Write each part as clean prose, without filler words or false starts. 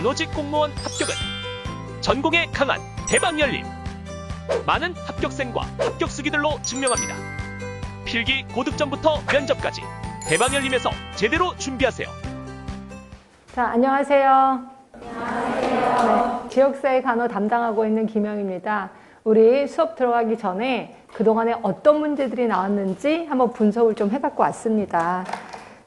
간호직 공무원 합격은 전공에 강한 대박열림. 많은 합격생과 합격수기들로 증명합니다. 필기 고득점부터 면접까지 대박열림에서 제대로 준비하세요. 자, 안녕하세요. 네, 지역사회 간호 담당하고 있는 김영입니다. 우리 수업 들어가기 전에 그동안에 어떤 문제들이 나왔는지 한번 분석을 좀 해갖고 왔습니다.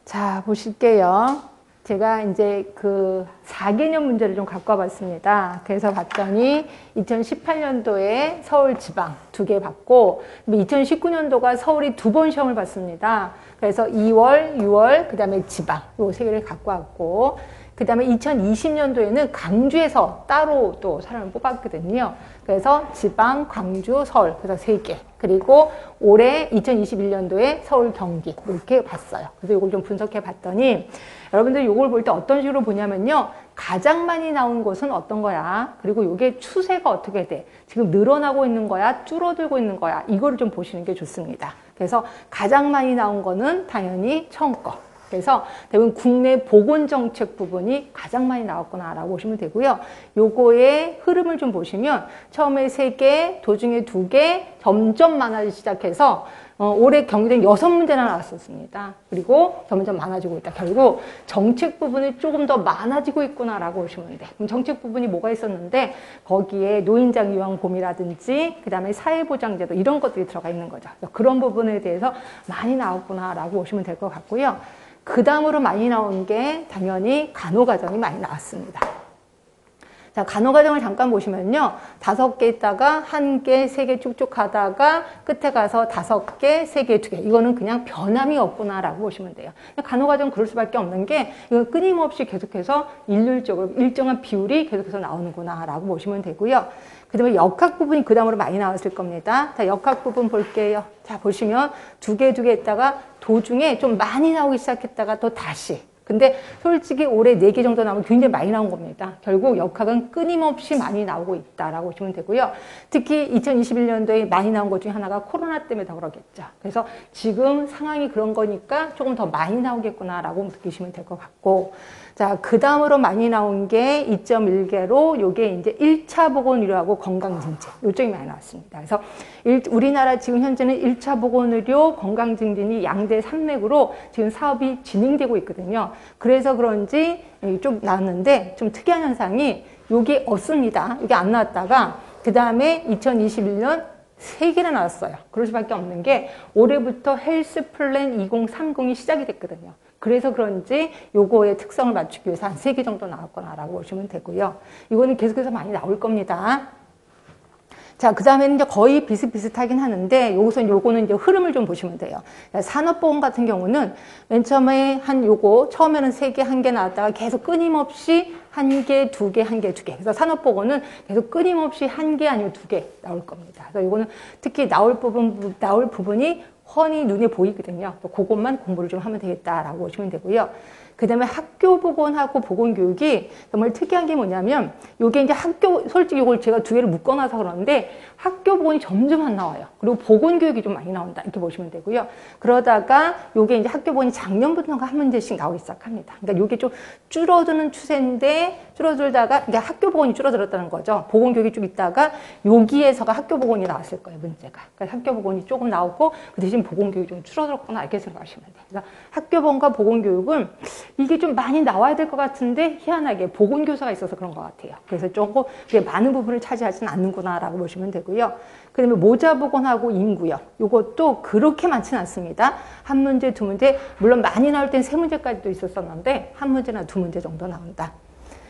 자, 보실게요. 제가 이제 그 4개년 문제를 좀 갖고 와봤습니다. 그래서 봤더니 2018년도에 서울 지방 2개 받고 2019년도가 서울이 2번 시험을 봤습니다. 그래서 2월, 6월, 그 다음에 지방 요 3개를 갖고 왔고, 그 다음에 2020년도에는 강주에서 따로 또 사람을 뽑았거든요. 그래서 지방, 광주, 서울, 그래서 3개. 그리고 올해 2021년도에 서울, 경기 이렇게 봤어요. 그래서 이걸 좀 분석해 봤더니 여러분들 이걸 볼 때 어떤 식으로 보냐면요. 가장 많이 나온 곳은 어떤 거야? 그리고 이게 추세가 어떻게 돼? 지금 늘어나고 있는 거야? 줄어들고 있는 거야? 이거를 좀 보시는 게 좋습니다. 그래서 가장 많이 나온 거는 당연히 처음 거. 그래서 대부분 국내 보건정책 부분이 가장 많이 나왔구나라고 보시면 되고요. 요거의 흐름을 좀 보시면 처음에 3개, 도중에 2개, 점점 많아지기 시작해서 올해 경기도는 6문제나 나왔었습니다. 그리고 점점 많아지고 있다. 결국 정책 부분이 조금 더 많아지고 있구나라고 보시면 돼. 그럼 정책 부분이 뭐가 있었는데 거기에 노인장 요양보험이라든지 그 다음에 사회보장제도 이런 것들이 들어가 있는 거죠. 그런 부분에 대해서 많이 나왔구나라고 보시면 될 것 같고요. 그 다음으로 많이 나온 게 당연히 간호과정이 많이 나왔습니다. 자, 간호과정을 잠깐 보시면요. 5개 있다가 1개, 3개 쭉쭉 가다가 끝에 가서 5개, 3개, 2개. 이거는 그냥 변함이 없구나라고 보시면 돼요. 간호과정 그럴 수밖에 없는 게 이건 끊임없이 계속해서 일률적으로 일정한 비율이 계속해서 나오는구나라고 보시면 되고요. 그 다음에 역학 부분이 그 다음으로 많이 나왔을 겁니다. 자, 역학 부분 볼게요. 자, 보시면 2개, 2개 있다가 도중에 좀 많이 나오기 시작했다가 또 다시. 근데 솔직히 올해 4개 정도 나오면 굉장히 많이 나온 겁니다. 결국 역학은 끊임없이 많이 나오고 있다라고 보시면 되고요. 특히 2021년도에 많이 나온 것 중에 하나가 코로나 때문에 더 그러겠죠. 그래서 지금 상황이 그런 거니까 조금 더 많이 나오겠구나라고 느끼시면 될 것 같고, 자, 그 다음으로 많이 나온 게 2.1개로 요게 이제 1차 보건의료하고 건강증진 요쪽이 많이 나왔습니다. 그래서 우리나라 지금 현재는 1차 보건의료 건강증진이 양대 산맥으로 지금 사업이 진행되고 있거든요. 그래서 그런지 좀 나왔는데 좀 특이한 현상이 요게 없습니다. 이게 안 나왔다가 그 다음에 2021년 3개나 나왔어요. 그럴 수밖에 없는 게 올해부터 헬스 플랜 2030이 시작이 됐거든요. 그래서 그런지 요거의 특성을 맞추기 위해서 한 3개 정도 나왔구나라고 보시면 되고요. 이거는 계속해서 많이 나올 겁니다. 자, 그 다음에는 이제 거의 비슷비슷하긴 하는데, 요거는 이제 흐름을 좀 보시면 돼요. 산업보험 같은 경우는 맨 처음에 처음에는 3개, 1개 나왔다가 계속 끊임없이 1개, 2개, 1개, 2개. 그래서 산업보건은 계속 끊임없이 1개 아니면 2개 나올 겁니다. 그래서 요거는 특히 나올 부분이 훤히 눈에 보이거든요. 그것만 공부를 좀 하면 되겠다라고 보시면 되고요. 그 다음에 학교 보건하고 보건교육이 정말 특이한 게 뭐냐면, 요게 이제 솔직히 이걸 제가 2개를 묶어놔서 그러는데, 학교 보건이 점점 안 나와요. 그리고 보건교육이 좀 많이 나온다. 이렇게 보시면 되고요. 그러다가 요게 이제 학교 보건이 작년부터가 한 문제씩 나오기 시작합니다. 그러니까 요게 좀 줄어드는 추세인데, 줄어들다가, 그러니까 학교 보건이 줄어들었다는 거죠. 보건교육이 쭉 있다가, 여기에서가 학교 보건이 나왔을 거예요, 문제가. 그러니까 학교 보건이 조금 나오고, 그 대신 보건교육이 좀 줄어들었구나. 이렇게 생각하시면 돼요. 그래서 학교 보건과 보건교육은 이게 좀 많이 나와야 될 것 같은데 희한하게 보건교사가 있어서 그런 것 같아요. 그래서 조금 많은 부분을 차지하지는 않는구나라고 보시면 되고요. 그 다음에 모자보건하고 인구요. 이것도 그렇게 많지는 않습니다. 1문제, 2문제, 물론 많이 나올 땐 3문제까지도 있었었는데 1문제나 2문제 정도 나온다.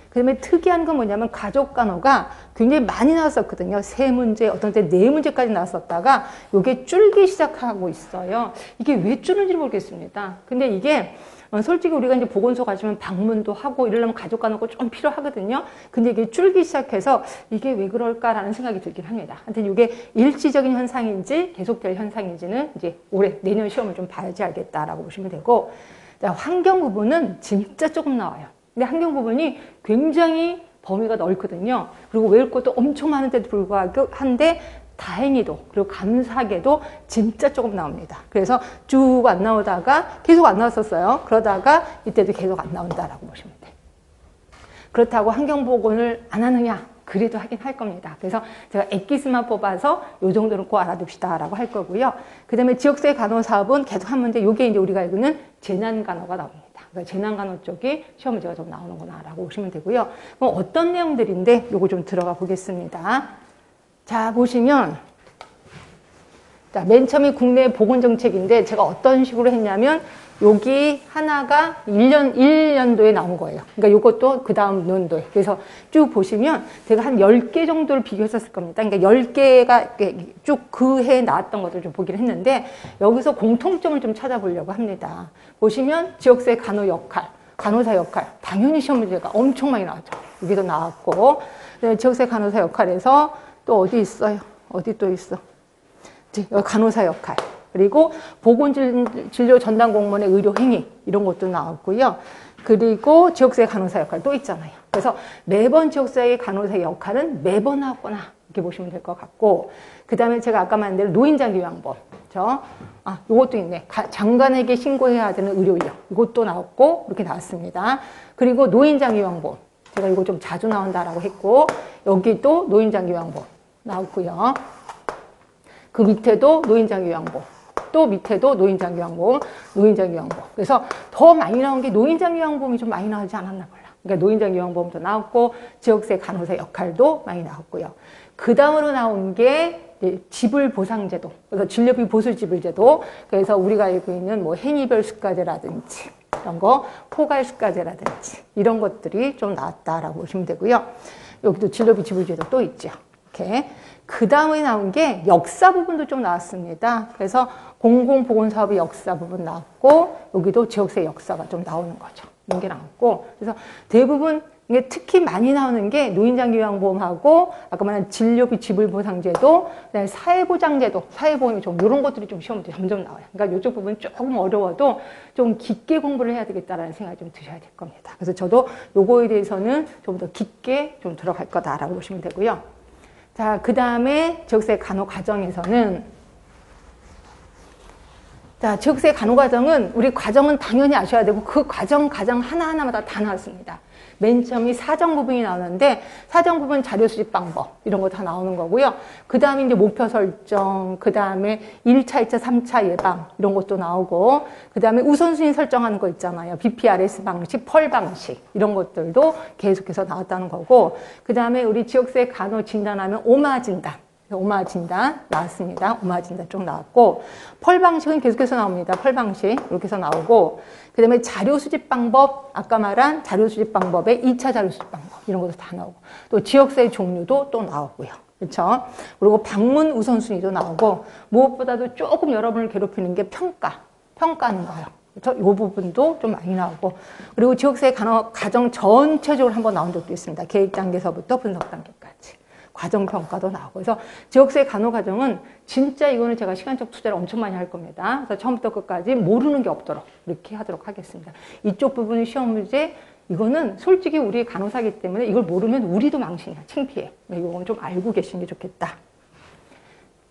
그 다음에 특이한 건 뭐냐면 가족간호가 굉장히 많이 나왔었거든요. 3문제, 어떤 때 4문제까지 나왔었다가 이게 줄기 시작하고 있어요. 이게 왜 줄는지 모르겠습니다. 근데 이게 솔직히 우리가 이제 보건소 가시면 방문도 하고 이러려면 가족간호가 좀 필요하거든요. 근데 이게 줄기 시작해서 이게 왜 그럴까라는 생각이 들긴 합니다. 하여튼 이게 일시적인 현상인지 계속될 현상인지는 이제 올해 내년 시험을 좀 봐야지 알겠다라고 보시면 되고, 자, 환경 부분은 진짜 조금 나와요. 근데 환경 부분이 굉장히 범위가 넓거든요. 그리고 외울 것도 엄청 많은데도 불구하고 한데 다행히도 그리고 감사하게도 진짜 조금 나옵니다. 그래서 쭉 안 나오다가 계속 안 나왔었어요. 그러다가 이때도 계속 안 나온다라고 보시면 돼요. 그렇다고 환경보건을 안 하느냐? 그래도 하긴 할 겁니다. 그래서 제가 엑기스만 뽑아서 요 정도는 꼭 알아둡시다 라고 할 거고요. 그 다음에 지역사회 간호 사업은 계속 한 문제, 요게 이제 우리가 알고는 재난간호가 나옵니다. 그러니까 재난간호 쪽이 시험 문제가 좀 나오는구나 라고 보시면 되고요. 그럼 어떤 내용들인데 요거 좀 들어가 보겠습니다. 자, 보시면 자, 맨 처음에 국내 보건정책인데 제가 어떤 식으로 했냐면 여기 하나가 1년도에 나온 거예요. 그러니까 이것도 그 다음 연도에. 그래서 쭉 보시면 제가 한 10개 정도를 비교했었을 겁니다. 그러니까 10개가 쭉 그 해에 나왔던 것들을 좀 보기를 했는데 여기서 공통점을 좀 찾아보려고 합니다. 보시면 지역사회 간호 역할, 간호사 역할. 당연히 시험 문제가 엄청 많이 나왔죠. 여기도 나왔고. 지역사회 간호사 역할에서 또 어디 있어요? 어디 또 있어? 여기 간호사 역할. 그리고 보건진료 전담 공무원의 의료 행위 이런 것도 나왔고요. 그리고 지역사회 간호사 역할 또 있잖아요. 그래서 매번 지역사회 간호사 역할은 매번 나왔구나 이렇게 보시면 될 것 같고, 그 다음에 제가 아까 말한 대로 노인장기요양보험, 요것도 있네. 장관에게 신고해야 되는 의료인력 이것도 나왔고 이렇게 나왔습니다. 그리고 노인장기요양보험 제가 이거 좀 자주 나온다라고 했고 여기도 노인장기요양보험 나왔고요. 그 밑에도 노인장기요양보험, 또 밑에도 노인장기요양보험, 노인장기요양보험. 그래서 더 많이 나온 게 노인장기요양보험이 좀 많이 나오지 않았나 몰라. 그러니까 노인장기요양보험도 나왔고 지역사회 간호사 역할도 많이 나왔고요. 그 다음으로 나온 게 지불보상제도, 그래서 진료비 보수지불제도. 그래서 우리가 알고 있는 뭐 행위별 수가제라든지 이런 거, 포괄수가제라든지 이런 것들이 좀 나왔다라고 보시면 되고요. 여기도 진료비 지불제도 또 있죠. 이렇게. 그 다음에 나온 게 역사 부분도 좀 나왔습니다. 그래서 공공보건사업의 역사 부분 나왔고 여기도 지역사회 역사가 좀 나오는 거죠. 이런 게 나왔고, 그래서 대부분 이게 특히 많이 나오는 게 노인장기요양보험하고 아까 말한 진료비 지불보상제도, 그다음에 사회보장제도, 사회보험이 좀 이런 것들이 좀 시험 문제 점점 나와요. 그러니까 이쪽 부분 조금 어려워도 좀 깊게 공부를 해야 되겠다라는 생각이 좀 드셔야 될 겁니다. 그래서 저도 요거에 대해서는 좀 더 깊게 좀 들어갈 거다라고 보시면 되고요. 자, 그 다음에 지역사회 간호 과정에서는, 자, 지역사회 간호 과정은 우리 과정은 당연히 아셔야 되고 그 과정 하나하나마다 다 나왔습니다. 맨 처음이 사정 부분이 나오는데 사정 부분 자료 수집 방법 이런 거 다 나오는 거고요. 그 다음에 이제 목표 설정, 그 다음에 1차, 2차, 3차 예방 이런 것도 나오고, 그 다음에 우선순위 설정하는 거 있잖아요. BPRS 방식, 펄 방식 이런 것들도 계속해서 나왔다는 거고, 그 다음에 우리 지역사회 간호 진단하면 오마 진단 나왔습니다. 오마 진단 쪽 나왔고, 펄 방식은 계속해서 나옵니다. 펄 방식 이렇게 해서 나오고, 그 다음에 자료 수집 방법, 아까 말한 자료 수집 방법의 2차 자료 수집 방법 이런 것도 다 나오고, 또 지역사회 종류도 또 나오고요. 그렇죠? 그리고 방문 우선순위도 나오고, 무엇보다도 조금 여러분을 괴롭히는 게 평가하는 거예요. 그래서 이 부분도 좀 많이 나오고, 그리고 지역사회 간호 과정 전체적으로 한번 나온 적도 있습니다. 계획 단계서부터 분석 단계까지. 과정평가도 나오고. 그래서 지역사회 간호 과정은 진짜 이거는 제가 시간적 투자를 엄청 많이 할 겁니다. 그래서 처음부터 끝까지 모르는 게 없도록 이렇게 하도록 하겠습니다. 이쪽 부분은 시험 문제, 이거는 솔직히 우리 간호사기 때문에 이걸 모르면 우리도 망신이야. 창피해. 이거는 좀 알고 계시는 게 좋겠다.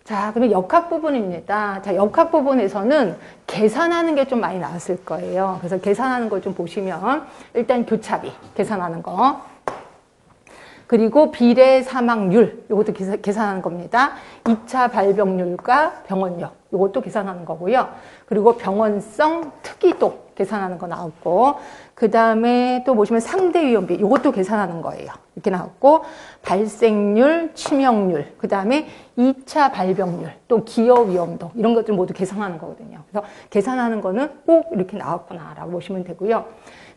자, 그러면 역학 부분입니다. 자, 역학 부분에서는 계산하는 게 좀 많이 나왔을 거예요. 그래서 계산하는 걸 좀 보시면 일단 교차비 계산하는 거, 그리고 비례 사망률 이것도 계산하는 겁니다. 2차 발병률과 병원력 이것도 계산하는 거고요. 그리고 병원성 특이도 계산하는 거 나왔고, 그 다음에 또 보시면 상대 위험비 이것도 계산하는 거예요. 이렇게 나왔고, 발생률, 치명률, 그 다음에 2차 발병률, 또 기여 위험도 이런 것들 모두 계산하는 거거든요. 그래서 계산하는 거는 꼭 이렇게 나왔구나라고 보시면 되고요.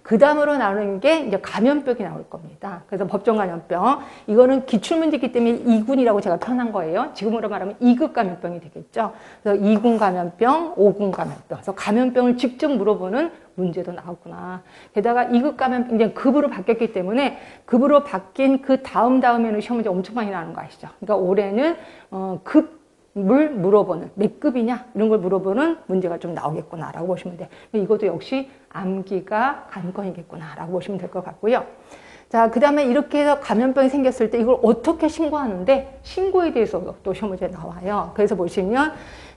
그 다음으로 나오는 게 이제 감염병이 나올 겁니다. 그래서 법정 감염병. 이거는 기출문제이기 때문에 2군이라고 제가 표현한 거예요. 지금으로 말하면 2급 감염병이 되겠죠. 그래서 2군 감염병, 5군 감염병. 그래서 감염병을 직접 물어보는 문제도 나왔구나. 게다가 2급 감염병, 이제 급으로 바뀌었기 때문에 급으로 바뀐 그 다음에는 시험 문제 엄청 많이 나오는 거 아시죠? 그러니까 올해는 급을 물어보는, 몇 급이냐 이런 걸 물어보는 문제가 좀 나오겠구나라고 보시면 돼요. 이것도 역시 암기가 관건이겠구나라고 보시면 될 것 같고요. 자, 그 다음에 이렇게 해서 감염병이 생겼을 때 이걸 어떻게 신고하는데, 신고에 대해서 또 시험 문제 나와요. 그래서 보시면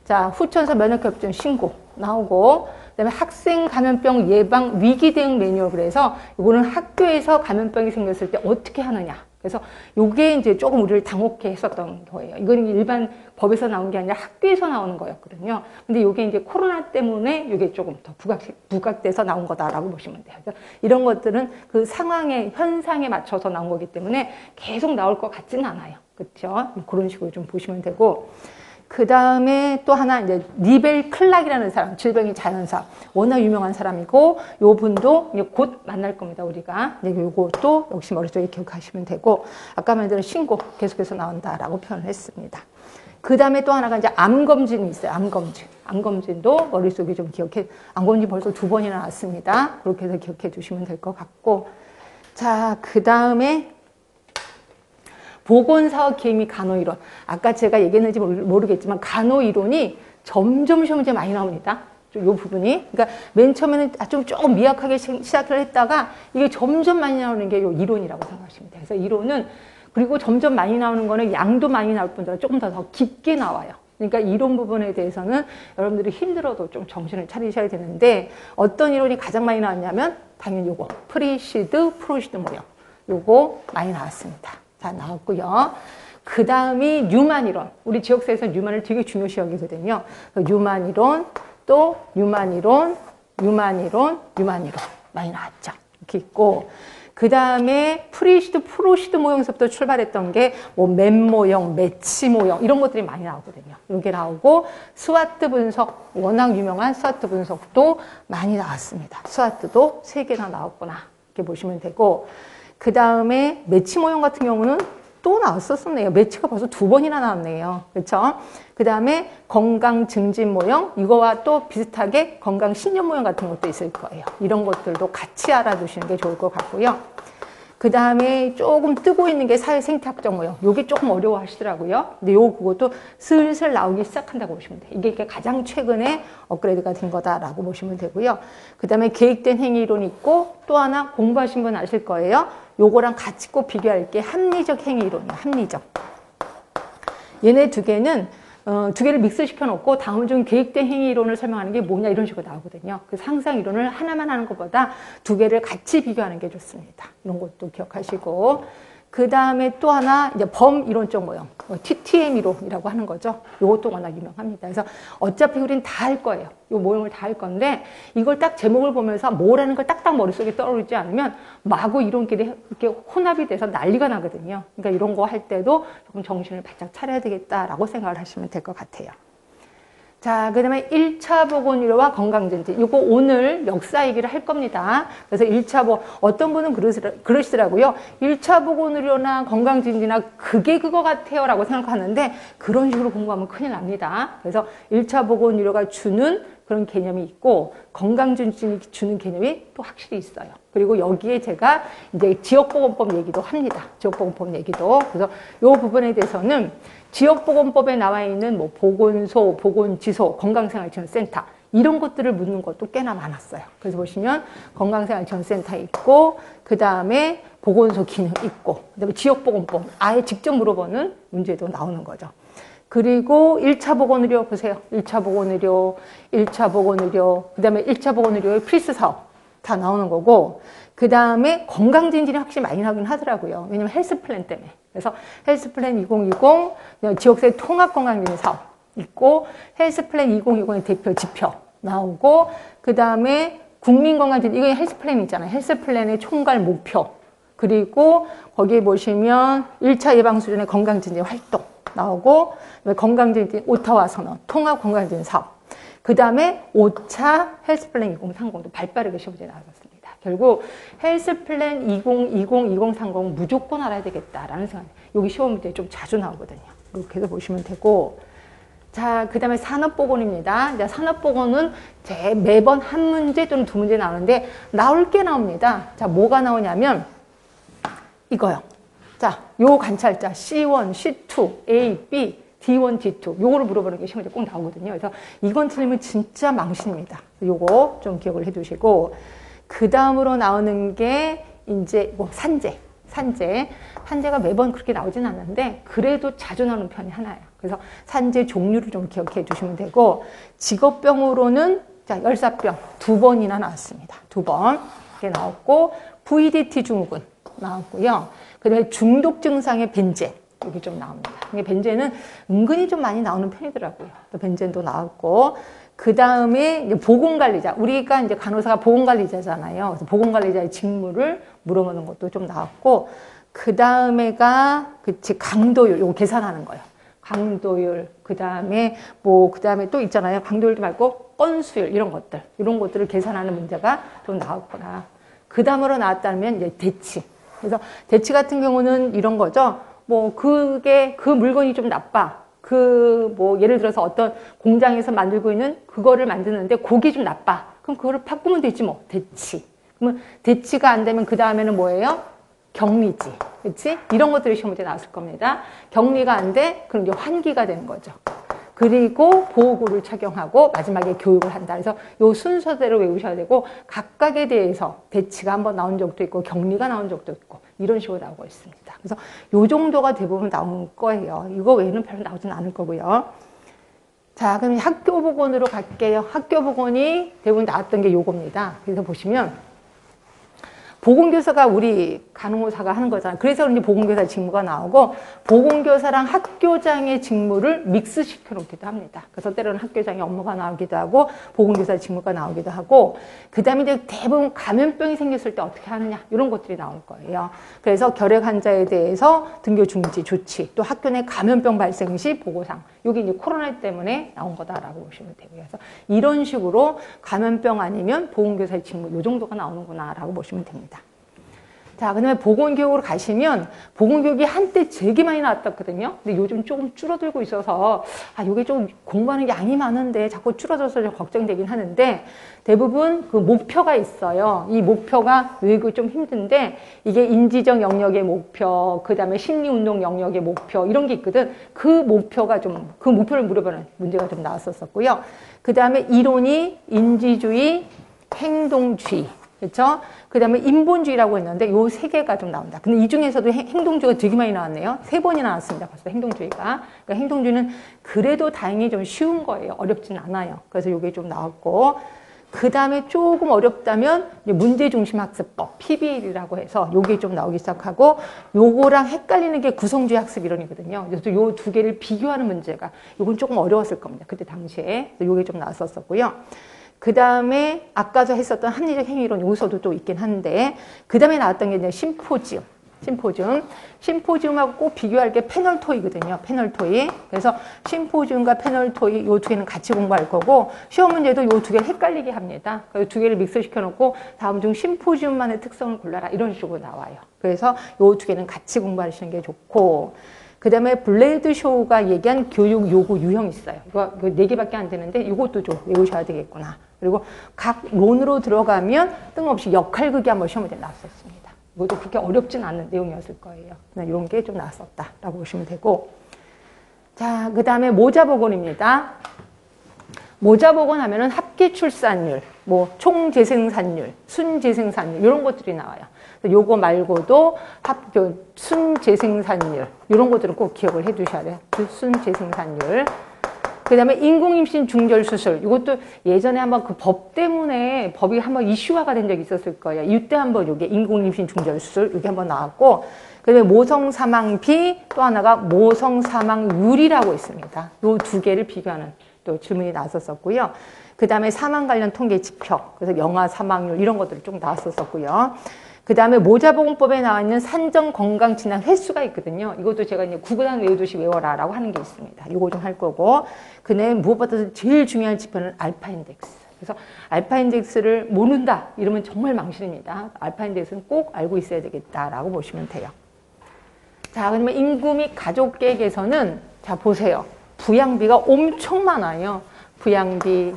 자, 후천성 면역협증 신고 나오고, 그다음에 학생 감염병 예방 위기 대응 매뉴얼. 그래서 이거는 학교에서 감염병이 생겼을 때 어떻게 하느냐. 그래서 요게 이제 조금 우리를 당혹해 했었던 거예요. 이거는 일반 법에서 나온 게 아니라 학교에서 나오는 거였거든요. 근데 요게 이제 코로나 때문에 요게 조금 더 부각돼서 나온 거다라고 보시면 돼요. 그래서 이런 것들은 그 상황의 현상에 맞춰서 나온 거기 때문에 계속 나올 것 같지는 않아요. 그렇죠? 그런 식으로 좀 보시면 되고. 그 다음에 또 하나 이제 니벨 클락이라는 사람, 질병의 자연사, 워낙 유명한 사람이고, 요 분도 이제 곧 만날 겁니다, 우리가. 이제 요것도 역시 머릿속에 기억하시면 되고, 아까 말한 신고 계속해서 나온다라고 표현을 했습니다. 그 다음에 또 하나가 이제 암검진이 있어요, 암검진. 암검진도 머릿속에 좀 기억해, 암검진 벌써 2번이나 나왔습니다. 그렇게 해서 기억해 두시면 될 것 같고. 자, 그 다음에 보건사업 기획 및 간호이론. 아까 제가 얘기했는지 모르겠지만 간호이론이 점점 시험에 많이 나옵니다. 이 부분이. 그러니까 맨 처음에는 조금 미약하게 시작을 했다가 이게 점점 많이 나오는 게 이 이론이라고 생각하시면 돼요. 그래서 이론은 그리고 점점 많이 나오는 거는 양도 많이 나올 뿐더러 조금 더 깊게 나와요. 그러니까 이론 부분에 대해서는 여러분들이 힘들어도 좀 정신을 차리셔야 되는데 어떤 이론이 가장 많이 나왔냐면 당연히 요거 프리시드, 프로시드 모형. 요거 많이 나왔습니다. 자, 나왔고요. 그 다음이 뉴만 이론. 우리 지역사에서 뉴만을 되게 중요시 여기거든요. 뉴만 이론, 또 뉴만 이론, 뉴만 이론, 뉴만 이론. 많이 나왔죠. 이렇게 있고. 그 다음에 프리시드, 프로시드 모형서부터 출발했던 게 뭐 맨 모형, 매치 모형 이런 것들이 많이 나오거든요. 이게 나오고 스와트 분석, 워낙 유명한 스와트 분석도 많이 나왔습니다. 스와트도 3개나 나왔구나. 이렇게 보시면 되고. 그 다음에 매치 모형 같은 경우는 또 나왔었네요. 매치가 벌써 2번이나 나왔네요. 그렇죠? 그 다음에 건강 증진 모형, 이거와 또 비슷하게 건강 신념 모형 같은 것도 있을 거예요. 이런 것들도 같이 알아두시는 게 좋을 것 같고요. 그 다음에 조금 뜨고 있는 게 사회생태학적 모형. 요게 조금 어려워 하시더라고요. 근데 그것도 슬슬 나오기 시작한다고 보시면 돼요. 이게 가장 최근에 업그레이드가 된 거다라고 보시면 되고요. 그 다음에 계획된 행위이론이 있고 또 하나 공부하신 분 아실 거예요. 요거랑 같이 꼭 비교할 게 합리적 행위이론이에요. 합리적. 얘네 2개는 2개를 믹스시켜 놓고 다음 중 계획된 행위이론을 설명하는 게 뭐냐 이런 식으로 나오거든요. 그 상상 이론을 하나만 하는 것보다 2개를 같이 비교하는 게 좋습니다. 이런 것도 기억하시고. 그 다음에 또 하나 이제 범이론적 모형, TTM 이론이라고 하는 거죠. 이것도 워낙 유명합니다. 그래서 어차피 우린 다 할 거예요. 이 모형을 다 할 건데 이걸 딱 제목을 보면서 뭐라는 걸 딱딱 머릿속에 떠오르지 않으면 마구 이론끼리 이렇게 혼합이 돼서 난리가 나거든요. 그러니까 이런 거 할 때도 조금 정신을 바짝 차려야 되겠다라고 생각을 하시면 될 것 같아요. 자, 그 다음에 1차 보건의료와 건강증진. 이거 오늘 역사 얘기를 할 겁니다. 그래서 1차 어떤 분은 그러시더라고요. 1차 보건의료나 건강증진이나 그게 그거 같아요 라고 생각하는데 그런 식으로 공부하면 큰일 납니다. 그래서 1차 보건의료가 주는 그런 개념이 있고 건강증진이 주는 개념이 또 확실히 있어요. 그리고 여기에 제가 이제 지역보건법 얘기도 합니다. 지역보건법 얘기도. 그래서 이 부분에 대해서는 지역보건법에 나와 있는 뭐 보건소, 보건지소, 건강생활지원센터 이런 것들을 묻는 것도 꽤나 많았어요. 그래서 보시면 건강생활지원센터 있고 그 다음에 보건소 기능 있고 그 다음에 지역보건법 아예 직접 물어보는 문제도 나오는 거죠. 그리고 1차 보건의료 보세요. 1차 보건의료, 1차 보건의료, 그 다음에 1차 보건의료의 필수 사업 다 나오는 거고 그 다음에 건강증진이 확실히 많이 나오긴 하더라고요. 왜냐면 헬스 플랜 때문에. 그래서 헬스 플랜 2020 지역사회 통합 건강증진 사업 있고 헬스 플랜 2020의 대표 지표 나오고 그 다음에 국민건강증진 이거 헬스 플랜 있잖아요. 헬스 플랜의 총괄 목표 그리고 거기에 보시면 1차 예방수준의 건강증진 활동 나오고 건강증진 오타와 선언 통합 건강증진 사업 그 다음에 5차 헬스 플랜 2030도 발빠르게 시험지에 나왔습니다. 결국 헬스 플랜 2020-2030 무조건 알아야 되겠다라는 생각이 여기 시험 문제에 좀 자주 나오거든요. 이렇게 해서 보시면 되고 자, 그 다음에 산업보건입니다. 이제 산업보건은 매번 한 문제 또는 2문제 나오는데 나올 게 나옵니다. 자, 뭐가 나오냐면 이거요. 자, 요 관찰자 C1, C2, A, B, D1, D2 요거를 물어보는 게 시험에 꼭 나오거든요. 그래서 이건 틀리면 진짜 망신입니다. 요거 좀 기억을 해두시고 그 다음으로 나오는 게 이제 뭐 산재가 매번 그렇게 나오진 않는데 그래도 자주 나오는 편이 하나예요. 그래서 산재 종류를 좀 기억해 주시면 되고, 직업병으로는 자, 열사병 2번이나 나왔습니다. 2번 이렇게 나왔고, VDT 증후군 나왔고요. 그다음에 중독 증상의 벤젠 여기 좀 나옵니다. 이게 벤젠은 은근히 좀 많이 나오는 편이더라고요. 또 벤젠도 나왔고, 그 다음에 보건관리자, 우리가 이제 간호사가 보건관리자잖아요. 그래서 보건관리자의 직무를 물어보는 것도 좀 나왔고, 그 다음에가 그치 강도율, 요거 계산하는 거예요. 강도율, 그 다음에 또 있잖아요. 강도율도 말고 건수율 이런 것들을 계산하는 문제가 좀 나왔거나, 그 다음으로 나왔다면 이제 대치. 그래서 대치 같은 경우는 이런 거죠. 그 물건이 좀 나빠. 예를 들어서 어떤 공장에서 만들고 있는 그거를 만드는데 곡이 좀 나빠. 그럼 그거를 바꾸면 되지 뭐. 대치. 그러면 대치가 안 되면 그 다음에는 뭐예요? 격리지. 그치? 이런 것들이 시험 문제 나왔을 겁니다. 격리가 안 돼? 그럼 이제 환기가 되는 거죠. 그리고 보호구를 착용하고 마지막에 교육을 한다. 그래서 요 순서대로 외우셔야 되고, 각각에 대해서 대치가 한번 나온 적도 있고 격리가 나온 적도 있고 이런 식으로 나오고 있습니다. 그래서 요 정도가 대부분 나올 거예요. 이거 외에는 별로 나오진 않을 거고요. 자, 그럼 학교 보건으로 갈게요. 학교 보건이 대부분 나왔던 게 요겁니다. 그래서 보시면 보건교사가 우리 간호사가 하는 거잖아요. 그래서 그런지 보건교사 직무가 나오고, 보건교사랑 학교장의 직무를 믹스시켜 놓기도 합니다. 그래서 때로는 학교장의 업무가 나오기도 하고 보건교사 직무가 나오기도 하고, 그 다음에 이제 대부분 감염병이 생겼을 때 어떻게 하느냐 이런 것들이 나올 거예요. 그래서 결핵 환자에 대해서 등교 중지 조치, 또 학교 내 감염병 발생 시 보고상, 이게 이제 코로나 때문에 나온 거다라고 보시면 되고요. 그래서 이런 식으로 감염병 아니면 보건교사의 직무 이 정도가 나오는구나라고 보시면 됩니다. 자, 그 다음에 보건교육으로 가시면, 보건교육이 한때 되게 많이 나왔었거든요. 근데 요즘 조금 줄어들고 있어서, 요게 좀 공부하는 양이 많은데 자꾸 줄어들어서 좀 걱정되긴 하는데, 대부분 그 목표가 있어요. 이 목표가 외우기 좀 힘든데, 이게 인지적 영역의 목표, 그 다음에 심리운동 영역의 목표, 이런 게 있거든. 그 목표를 물어보는 문제가 좀 나왔었고요. 그 다음에 이론이 인지주의, 행동주의, 그렇죠? 그 다음에 인본주의라고 했는데 요 세 개가 좀 나온다. 근데 이 중에서도 행동주의가 되게 많이 나왔네요. 3번이 나왔습니다. 벌써 행동주의가. 그러니까 행동주의는 그래도 다행히 좀 쉬운 거예요. 어렵진 않아요. 그래서 요게 좀 나왔고, 그 다음에 조금 어렵다면 문제중심학습법, PBL이라고 해서 요게 좀 나오기 시작하고, 요거랑 헷갈리는 게 구성주의 학습 이론이거든요. 그래서 요 두 개를 비교하는 문제가, 요건 조금 어려웠을 겁니다. 그때 당시에. 요게 좀 나왔었고요. 그 다음에 아까도 했었던 합리적 행위론 요소도 또 있긴 한데, 그 다음에 나왔던 게 이제 심포지움하고 꼭 비교할 게 패널 토의거든요. 패널 토의. 그래서 심포지움과 패널 토의 요 두 개는 같이 공부할 거고, 시험 문제도 요 두 개를 헷갈리게 합니다. 그래서 두 개를 믹스시켜 놓고 다음 중 심포지움만의 특성을 골라라 이런 식으로 나와요. 그래서 요 두 개는 같이 공부하시는 게 좋고, 그 다음에 블레이드 쇼가 얘기한 교육 요구 유형이 있어요. 이거 4개밖에 안 되는데 이것도 좀 외우셔야 되겠구나. 그리고 각 론으로 들어가면 뜬금없이 역할극이 한번 시험에 나왔었습니다. 이것도 그렇게 어렵진 않은 내용이었을 거예요. 이런 게 좀 나왔었다라고 보시면 되고, 자, 그 다음에 모자보건입니다. 모자보건 하면은 합계 출산율, 총재생산율, 순재생산율 이런 것들이 나와요. 요거 말고도 순재생산율 이런 것들은 꼭 기억을 해 두셔야 돼요. 순재생산율. 그 다음에 인공임신 중절수술, 이것도 예전에 한번 그 법 때문에 법이 한번 이슈화가 된 적이 있었을 거예요. 이때 한번 요게 인공임신 중절수술 이게 한번 나왔고, 그 다음에 모성사망비, 또 하나가 모성사망률이라고 있습니다. 요 두 개를 비교하는 또 질문이 나왔었고요. 그 다음에 사망 관련 통계 지표, 그래서 영아 사망률 이런 것들이 좀 나왔었고요. 그 다음에 모자보건법에 나와 있는 산정 건강 진단 횟수가 있거든요. 이것도 제가 이제 구구단 외우듯이 외워라 라고 하는 게 있습니다. 이거 좀 할 거고, 그 다음에 무엇보다도 제일 중요한 지표는 알파 인덱스. 그래서 알파 인덱스를 모른다 이러면 정말 망신입니다. 알파 인덱스는 꼭 알고 있어야 되겠다라고 보시면 돼요. 자, 그러면 인구 및 가족 계획에서는 자 보세요. 부양비가 엄청 많아요. 부양비.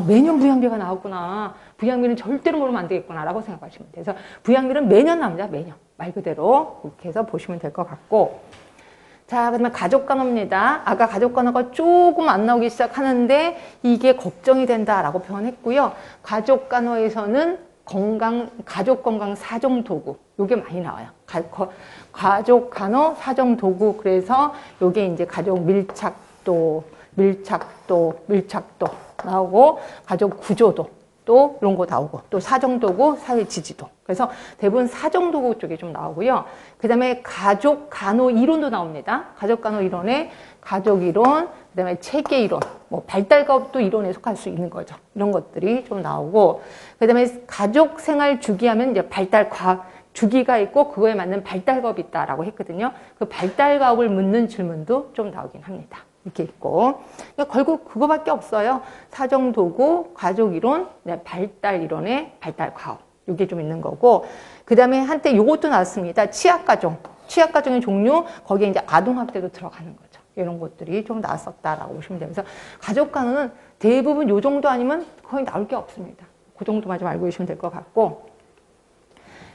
매년 부양비가 나왔구나. 부양비는 절대로 모르면 안 되겠구나 라고 생각하시면 돼요. 그래서 부양비는 매년 나옵니다. 매년. 말 그대로 이렇게 해서 보시면 될 것 같고, 자, 그러면 가족간호입니다. 아까 가족간호가 조금 안 나오기 시작하는데 이게 걱정이 된다라고 표현했고요. 가족간호에서는 가족 건강 사정 도구, 요게 많이 나와요. 가족 간호 사정 도구. 그래서 요게 이제 가족 밀착도 나오고, 가족 구조도 또 이런 거 나오고, 또 사정도구, 사회 지지도. 그래서 대부분 사정도구 쪽에 좀 나오고요. 그 다음에 가족 간호 이론도 나옵니다. 가족 간호 이론에 가족 이론, 그 다음에 체계 이론, 뭐 발달가업도 이론에 속할 수 있는 거죠. 이런 것들이 좀 나오고, 그 다음에 가족 생활 주기 하면 이제 주기가 있고 그거에 맞는 발달가업이 있다라고 했거든요. 그 발달가업을 묻는 질문도 좀 나오긴 합니다. 이렇게 있고, 그러니까 결국 그거밖에 없어요. 사정도구, 가족이론, 발달이론의 발달과업. 이게 좀 있는 거고, 그 다음에 한때 요것도 나왔습니다. 취약가정. 취약가정의 종류, 거기에 이제 아동학대도 들어가는 거죠. 이런 것들이 좀 나왔었다라고 보시면 돼요. 그래서 가족간호는 대부분 요 정도 아니면 거의 나올 게 없습니다. 그 정도만 좀 알고 계시면 될 것 같고,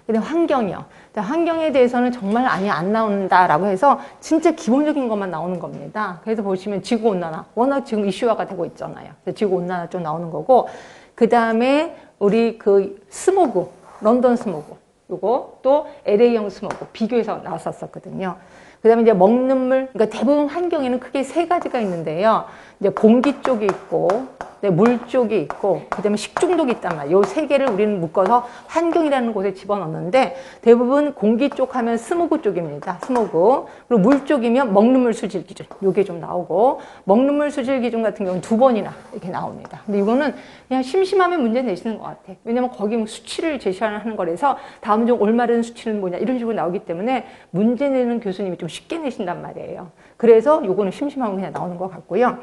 근데 환경이요. 환경에 대해서는 정말 많이 안 나온다라고 해서 진짜 기본적인 것만 나오는 겁니다. 그래서 보시면 지구온난화. 워낙 지금 이슈화가 되고 있잖아요. 지구온난화 좀 나오는 거고, 그 다음에 우리 그 스모그, 런던 스모그. 요거 또 LA형 스모그 비교해서 나왔었거든요. 그 다음에 이제 먹는 물, 그러니까 대부분 환경에는 크게 세 가지가 있는데요. 이제 공기 쪽이 있고, 물 쪽이 있고, 그 다음에 식중독이 있단 말이에요. 요 세 개를 우리는 묶어서 환경이라는 곳에 집어넣는데, 대부분 공기 쪽 하면 스모그 쪽입니다. 스모그. 그리고 물 쪽이면 먹는 물 수질 기준. 요게 좀 나오고, 먹는 물 수질 기준 같은 경우는 2번이나 이렇게 나옵니다. 근데 이거는 그냥 심심하면 문제 내시는 것 같아. 왜냐면 거기 뭐 수치를 제시하는 거라서 다음 중 올바른 수치는 뭐냐 이런 식으로 나오기 때문에 문제 내는 교수님이 좀 쉽게 내신단 말이에요. 그래서 요거는 심심하면 그냥 나오는 것 같고요.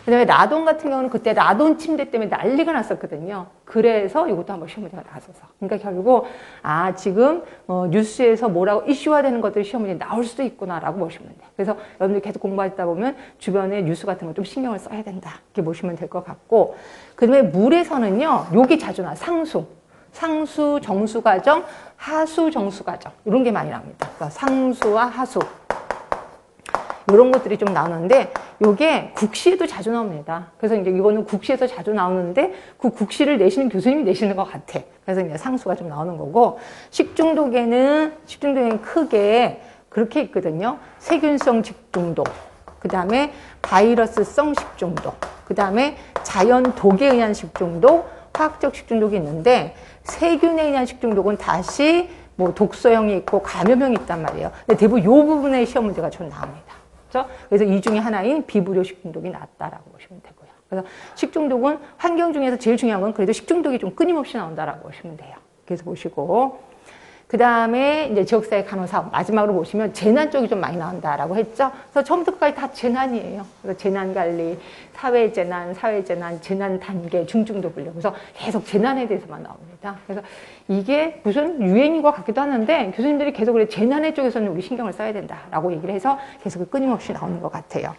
그 다음에 라돈 같은 경우는 그때 라돈 침대 때문에 난리가 났었거든요. 그래서 이것도 한번 시험 문제가 나왔어서. 그러니까 결국, 지금, 뉴스에서 뭐라고 이슈화 되는 것들이 시험 문제에 나올 수도 있구나라고 보시면 돼요. 그래서 여러분들 계속 공부하다 보면 주변에 뉴스 같은 거 좀 신경을 써야 된다. 이렇게 보시면 될 것 같고. 그 다음에 물에서는요, 여기 자주 나와. 상수 정수과정, 하수 정수과정. 이런 게 많이 나옵니다. 그러니까 상수와 하수. 이런 것들이 좀 나오는데, 요게 국시에도 자주 나옵니다. 그래서 이제 이거는 국시에서 자주 나오는데, 그 국시를 내시는 교수님이 내시는 것 같아. 그래서 이제 상수가 좀 나오는 거고, 식중독에는 크게 그렇게 있거든요. 세균성 식중독, 그 다음에 바이러스성 식중독, 그 다음에 자연 독에 의한 식중독, 화학적 식중독이 있는데, 세균에 의한 식중독은 다시 뭐 독소형이 있고 감염형이 있단 말이에요. 근데 대부분 요 부분의 시험 문제가 좀 나옵니다. 그래서 이 중에 하나인 비부료 식중독이 낫다라고 보시면 되고요. 그래서 식중독은 환경 중에서 제일 중요한 건 그래도 식중독이 좀 끊임없이 나온다라고 보시면 돼요. 그래서 보시고. 그 다음에 이제 지역사회 간호사업 마지막으로 보시면 재난 쪽이 좀 많이 나온다라고 했죠. 그래서 처음부터 끝까지 다 재난이에요. 그래서 재난관리, 사회재난, 재난 단계, 중증도 분류. 그래서 계속 재난에 대해서만 나옵니다. 그래서 이게 무슨 유행인 것 같기도 하는데 교수님들이 계속 그래 재난의 쪽에서는 우리 신경을 써야 된다라고 얘기를 해서 계속 끊임없이 나오는 것 같아요.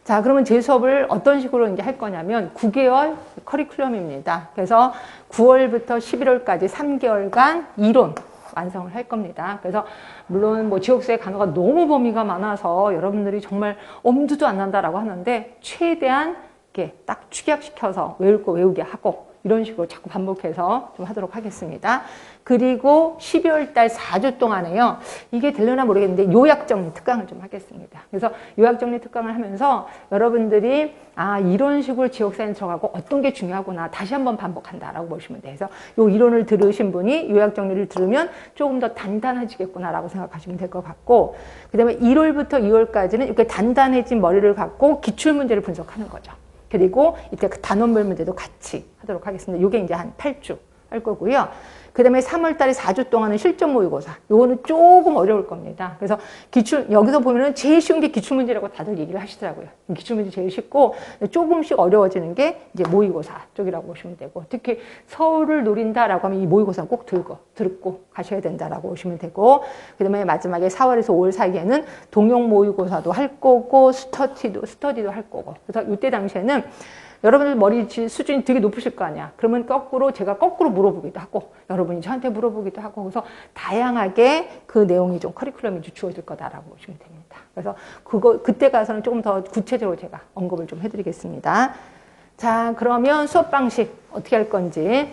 자, 그러면 제 수업을 어떤 식으로 이제 할 거냐면 9개월 커리큘럼입니다. 그래서 9월부터 11월까지 3개월간 이론 완성을 할 겁니다. 그래서 물론 뭐 지역사회 간호가 너무 범위가 많아서 여러분들이 정말 엄두도 안 난다라고 하는데 최대한 이렇게 딱 축약시켜서 외울 거 외우게 하고 이런 식으로 자꾸 반복해서 좀 하도록 하겠습니다. 그리고 12월 달 4주 동안에요. 이게 되려나 모르겠는데 요약정리 특강을 좀 하겠습니다. 그래서 요약정리 특강을 하면서 여러분들이 이런 식으로 지역사회에 들어가고 어떤 게 중요하구나 다시 한번 반복한다라고 보시면 돼요. 그래서 요 이론을 들으신 분이 요약정리를 들으면 조금 더 단단해지겠구나라고 생각하시면 될 것 같고 그 다음에 1월부터 2월까지는 이렇게 단단해진 머리를 갖고 기출문제를 분석하는 거죠. 그리고 이때 그 단원별 문제도 같이 하도록 하겠습니다. 이게 이제 한 8주 할 거고요. 그 다음에 3월 달에 4주 동안은 실전 모의고사. 요거는 조금 어려울 겁니다. 그래서 여기서 보면은 제일 쉬운 게 기출문제라고 다들 얘기를 하시더라고요. 기출문제 제일 쉽고 조금씩 어려워지는 게 이제 모의고사 쪽이라고 보시면 되고 특히 서울을 노린다라고 하면 이 모의고사는 꼭 듣고 가셔야 된다라고 보시면 되고 그 다음에 마지막에 4월에서 5월 사이에는 동영 모의고사도 할 거고 스터디도 할 거고 그래서 이때 당시에는 여러분들 머리 수준이 되게 높으실 거 아니야. 그러면 제가 거꾸로 물어보기도 하고, 여러분이 저한테 물어보기도 하고, 그래서 다양하게 그 내용이 좀 커리큘럼이 주어질 거다라고 보시면 됩니다. 그래서 그때 가서는 조금 더 구체적으로 제가 언급을 좀 해드리겠습니다. 자, 그러면 수업 방식 어떻게 할 건지.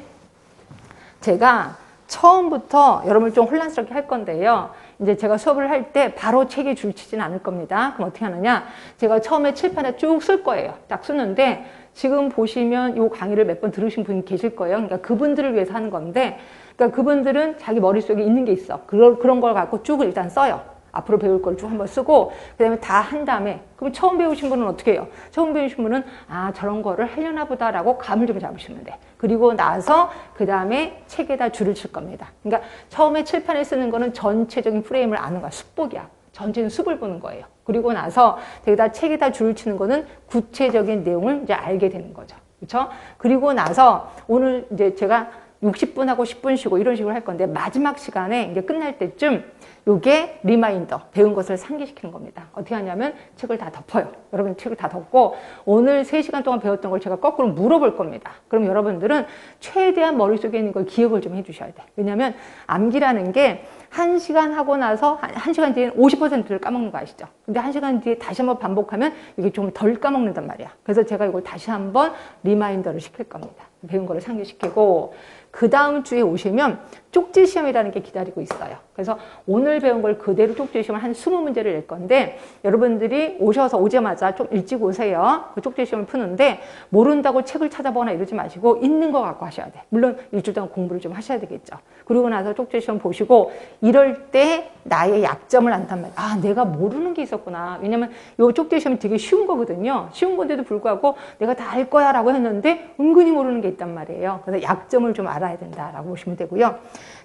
제가 처음부터 여러분을 좀 혼란스럽게 할 건데요. 이제 제가 수업을 할 때 바로 책에 줄 치진 않을 겁니다. 그럼 어떻게 하느냐? 제가 처음에 칠판에 쭉 쓸 거예요. 딱 쓰는데 지금 보시면 이 강의를 몇 번 들으신 분이 계실 거예요. 그러니까 그분들을 위해서 하는 건데, 그러니까 그분들은 자기 머릿속에 있는 게 있어. 그런 걸 갖고 쭉 일단 써요. 앞으로 배울 걸 쭉 한번 쓰고, 그 다음에 다 한 다음에, 그럼 처음 배우신 분은 어떻게 해요? 처음 배우신 분은, 아, 저런 거를 하려나 보다라고 감을 좀 잡으시면 돼. 그리고 나서, 그 다음에 책에다 줄을 칠 겁니다. 그러니까 처음에 칠판에 쓰는 거는 전체적인 프레임을 아는 거야. 숲보기야. 전체는 숲을 보는 거예요. 그리고 나서, 여기다 책에다 줄을 치는 거는 구체적인 내용을 이제 알게 되는 거죠. 그렇죠? 그리고 나서, 오늘 이제 제가 60분 하고 10분 쉬고 이런 식으로 할 건데, 마지막 시간에 이제 끝날 때쯤, 요게 리마인더, 배운 것을 상기시키는 겁니다. 어떻게 하냐면 책을 다 덮어요. 여러분 책을 다 덮고 오늘 3시간 동안 배웠던 걸 제가 거꾸로 물어볼 겁니다. 그럼 여러분들은 최대한 머릿속에 있는 걸 기억을 좀 해주셔야 돼. 왜냐하면 암기라는 게 1시간 하고 나서 1시간 뒤에는 50%를 까먹는 거 아시죠? 근데 1시간 뒤에 다시 한번 반복하면 이게 좀 덜 까먹는단 말이야. 그래서 제가 이걸 다시 한번 리마인더를 시킬 겁니다. 배운 거를 상기시키고 그 다음 주에 오시면 쪽지 시험이라는 게 기다리고 있어요. 그래서 오늘 배운 걸 그대로 쪽지 시험을 한 20문제를 낼 건데 여러분들이 오자마자 좀 일찍 오세요. 그 쪽지 시험을 푸는데 모른다고 책을 찾아보거나 이러지 마시고 있는 거 갖고 하셔야 돼. 물론 일주일 동안 공부를 좀 하셔야 되겠죠. 그리고 나서 쪽지 시험 보시고 이럴 때 나의 약점을 안단 말이에요. 아, 내가 모르는 게 있었구나. 왜냐면 이 쪽지 시험이 되게 쉬운 거거든요. 쉬운 건데도 불구하고 내가 다 알 거야 라고 했는데 은근히 모르는 게 있단 말이에요. 그래서 약점을 좀 알아야 된다라고 보시면 되고요.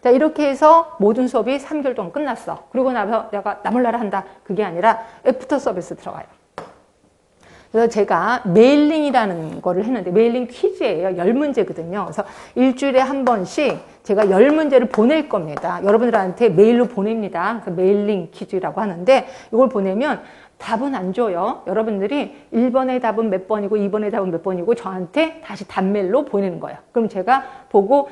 자, 이렇게 해서 모든 수업이 3개월 동안 끝났어. 그리고 나서 내가 나몰라라 한다. 그게 아니라 애프터 서비스 들어가요. 그래서 제가 메일링이라는 거를 했는데 메일링 퀴즈예요. 10문제거든요. 그래서 일주일에 한 번씩 제가 10문제를 보낼 겁니다. 여러분들한테 메일로 보냅니다. 그래서 메일링 퀴즈라고 하는데 이걸 보내면 답은 안 줘요. 여러분들이 1번의 답은 몇 번이고 2번의 답은 몇 번이고 저한테 다시 답메일로 보내는 거예요. 그럼 제가 보고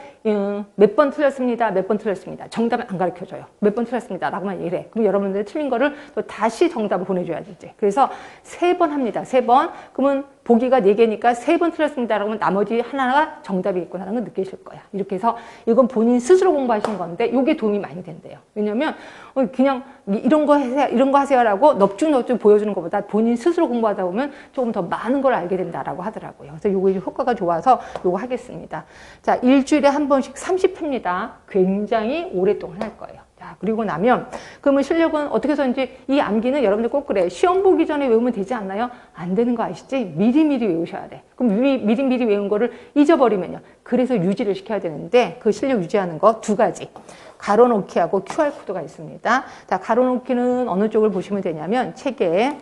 몇 번 틀렸습니다. 몇 번 틀렸습니다. 정답은 안 가르쳐줘요. 몇 번 틀렸습니다. 라고만 얘기를 해. 그럼 여러분들이 틀린 거를 또 다시 정답을 보내줘야지 이제. 그래서 3번 합니다. 3번. 그러면 보기가 4개니까 3번 틀렸습니다. 라고 하면 나머지 하나가 정답이 있구나라는 걸 느끼실 거야. 이렇게 해서 이건 본인 스스로 공부하신 건데 이게 도움이 많이 된대요. 왜냐면 그냥 이런 거 하세요라고 넙죽넙죽 보여주는 것보다 본인 스스로 공부하다 보면 조금 더 많은 걸 알게 된다라고 하더라고요. 그래서 요거 효과가 좋아서 요거 하겠습니다. 자, 일주일에 한 번씩 30회입니다. 굉장히 오랫동안 할 거예요. 자, 그리고 나면 그러면 실력은 어떻게 해서인지 이 암기는 여러분들 꼭 그래. 시험 보기 전에 외우면 되지 않나요? 안 되는 거 아시지? 미리미리 외우셔야 돼. 그럼 미리미리 외운 거를 잊어버리면요. 그래서 유지를 시켜야 되는데 그 실력 유지하는 거 2가지. 가로놓기하고 QR코드가 있습니다. 자, 가로놓기는 어느 쪽을 보시면 되냐면 책에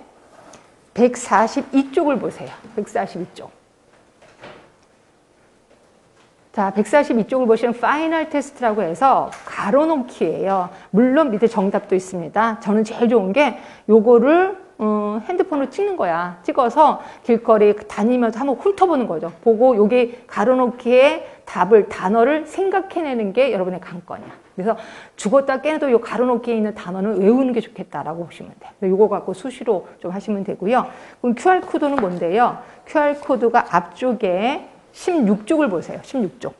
142쪽을 보세요. 142쪽. 자, 142쪽을 보시면 파이널 테스트라고 해서 가로놓기예요. 물론 밑에 정답도 있습니다. 저는 제일 좋은 게 요거를 핸드폰으로 찍는 거야. 찍어서 길거리 다니면서 한번 훑어보는 거죠. 보고 요게 가로놓기의 답을, 단어를 생각해내는 게 여러분의 관건이야. 그래서 죽었다 깨도 요 가로놓기에 있는 단어는 외우는 게 좋겠다라고 보시면 돼. 요거 갖고 수시로 좀 하시면 되고요. 그럼 QR코드는 뭔데요? QR코드가 앞쪽에 16쪽을 보세요. 16쪽.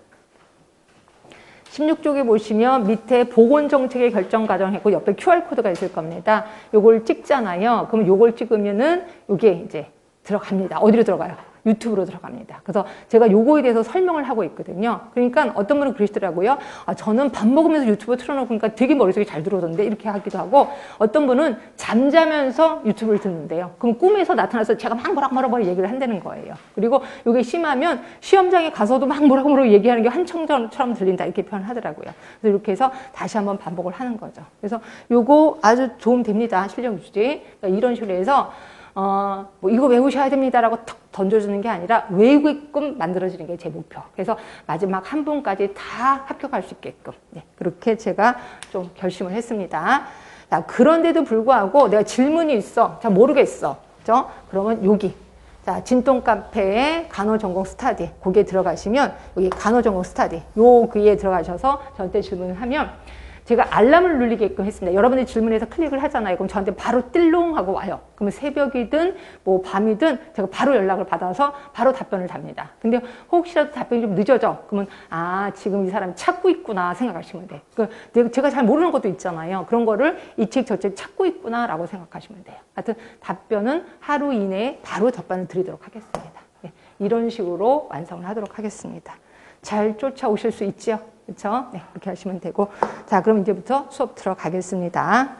16쪽에 보시면 밑에 보건정책의 결정 과정이고 옆에 QR코드가 있을 겁니다. 요걸 찍잖아요. 그럼 요걸 찍으면은 요게 이제 들어갑니다. 어디로 들어가요? 유튜브로 들어갑니다. 그래서 제가 요거에 대해서 설명을 하고 있거든요. 그러니까 어떤 분은 그러시더라고요. 아, 저는 밥 먹으면서 유튜브 틀어놓으니까 되게 머릿속에 잘 들어오던데 이렇게 하기도 하고 어떤 분은 잠자면서 유튜브를 듣는데요. 그럼 꿈에서 나타나서 제가 막 뭐라고 얘기를 한다는 거예요. 그리고 요게 심하면 시험장에 가서도 막 뭐라고 얘기하는 게 한청처럼 들린다 이렇게 표현하더라고요. 그래서 이렇게 해서 다시 한번 반복을 하는 거죠. 그래서 요거 아주 도움 됩니다. 실력 유지. 그러니까 이런 식으로 해서 뭐 이거 외우셔야 됩니다라고 턱 던져주는 게 아니라 외우게끔 만들어지는 게 제 목표. 그래서 마지막 한 분까지 다 합격할 수 있게끔. 네, 그렇게 제가 좀 결심을 했습니다. 자, 그런데도 불구하고 내가 질문이 있어. 잘 모르겠어. 그죠? 그러면 여기. 자, 진동 카페의 간호 전공 스타디. 거기에 들어가시면 여기 간호 전공 스타디. 요 글에 들어가셔서 저한테 질문을 하면 제가 알람을 눌리게끔 했습니다. 여러분이 질문해서 클릭을 하잖아요. 그럼 저한테 바로 뜰롱 하고 와요. 그러면 새벽이든 뭐 밤이든 제가 바로 연락을 받아서 바로 답변을 답니다. 근데 혹시라도 답변이 좀 늦어져. 그러면 아, 지금 이 사람이 찾고 있구나 생각하시면 돼요. 제가 잘 모르는 것도 있잖아요. 그런 거를 이 책 저 책 찾고 있구나라고 생각하시면 돼요. 하여튼 답변은 하루 이내에 바로 답변을 드리도록 하겠습니다. 네, 이런 식으로 완성을 하도록 하겠습니다. 잘 쫓아오실 수 있죠? 그렇죠? 네, 그렇게 하시면 되고. 자, 그럼 이제부터 수업 들어가겠습니다.